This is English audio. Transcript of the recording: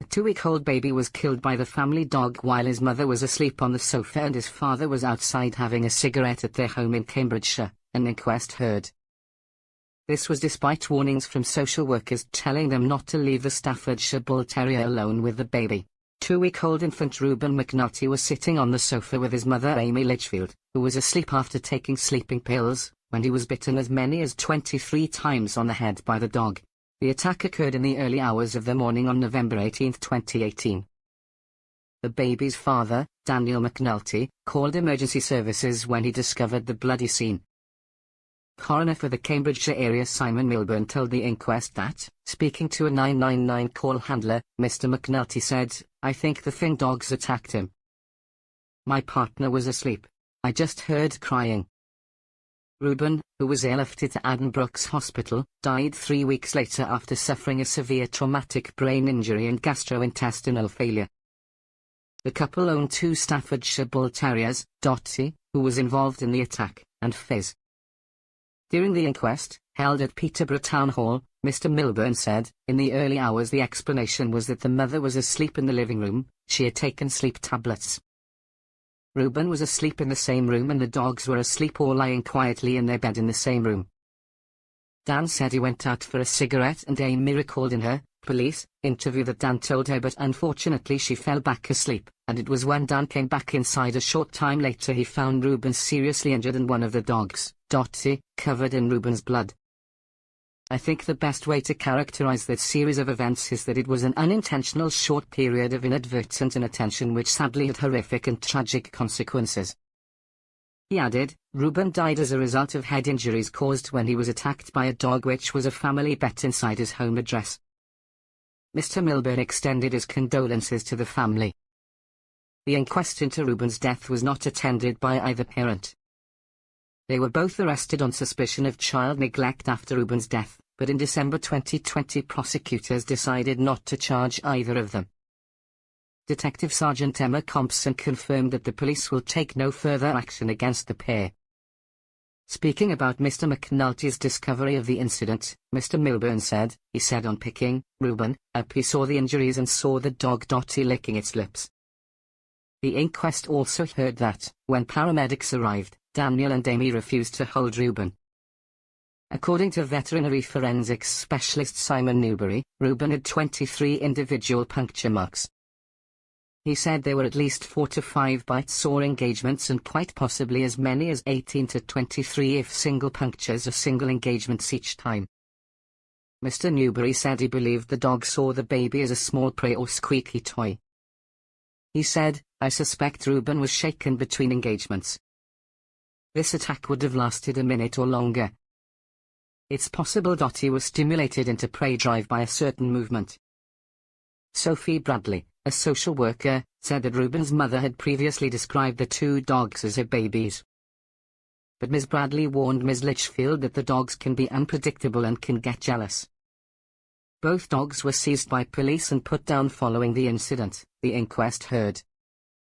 2-week-old baby was killed by the family dog while his mother was asleep on the sofa and his father was outside having a cigarette at their home in Cambridgeshire, an inquest heard. This was despite warnings from social workers telling them not to leave the Staffordshire Bull Terrier alone with the baby. 2-week-old infant Reuben McNulty was sitting on the sofa with his mother Amy Litchfield, who was asleep after taking sleeping pills, when he was bitten as many as 23 times on the head by the dog. The attack occurred in the early hours of the morning on November 18, 2018. The baby's father, Daniel McNulty, called emergency services when he discovered the bloody scene. Coroner for the Cambridgeshire area Simon Milburn told the inquest that, speaking to a 999 call handler, Mr. McNulty said, "I think the thing dogs attacked him. My partner was asleep. I just heard crying." Reuben, who was airlifted to Addenbrooke's Hospital, died 3 weeks later after suffering a severe traumatic brain injury and gastrointestinal failure. The couple owned 2 Staffordshire Bull Terriers, Dottie, who was involved in the attack, and Fizz. During the inquest, held at Peterborough Town Hall, Mr. Milburn said, in the early hours the explanation was that the mother was asleep in the living room, she had taken sleep tablets. Reuben was asleep in the same room and the dogs were asleep or lying quietly in their bed in the same room. Dan said he went out for a cigarette and Amy recalled in her police interview that Dan told her, but unfortunately she fell back asleep, and it was when Dan came back inside a short time later he found Reuben seriously injured and one of the dogs, Dottie, covered in Reuben's blood. I think the best way to characterize this series of events is that it was an unintentional short period of inadvertent inattention which sadly had horrific and tragic consequences. He added, Reuben died as a result of head injuries caused when he was attacked by a dog which was a family pet inside his home address. Mr. Milburn extended his condolences to the family. The inquest into Reuben's death was not attended by either parent. They were both arrested on suspicion of child neglect after Reuben's death, but in December 2020 prosecutors decided not to charge either of them. Detective Sergeant Emma Compson confirmed that the police will take no further action against the pair. Speaking about Mr. McNulty's discovery of the incident, Mr. Milburn said, he said on picking Reuben up he saw the injuries and saw the dog Dottie licking its lips. The inquest also heard that, when paramedics arrived, Daniel and Amy refused to hold Reuben. According to veterinary forensics specialist Simon Newbury, Reuben had 23 individual puncture marks. He said there were at least 4 to 5 bites or engagements and quite possibly as many as 18 to 23 if single punctures or single engagements each time. Mr. Newbury said he believed the dog saw the baby as a small prey or squeaky toy. He said, I suspect Reuben was shaken between engagements. This attack would have lasted a minute or longer. It's possible Dottie was stimulated into prey drive by a certain movement. Sophie Bradley, a social worker, said that Reuben's mother had previously described the 2 dogs as her babies. But Ms. Bradley warned Ms. Litchfield that the dogs can be unpredictable and can get jealous. Both dogs were seized by police and put down following the incident, the inquest heard.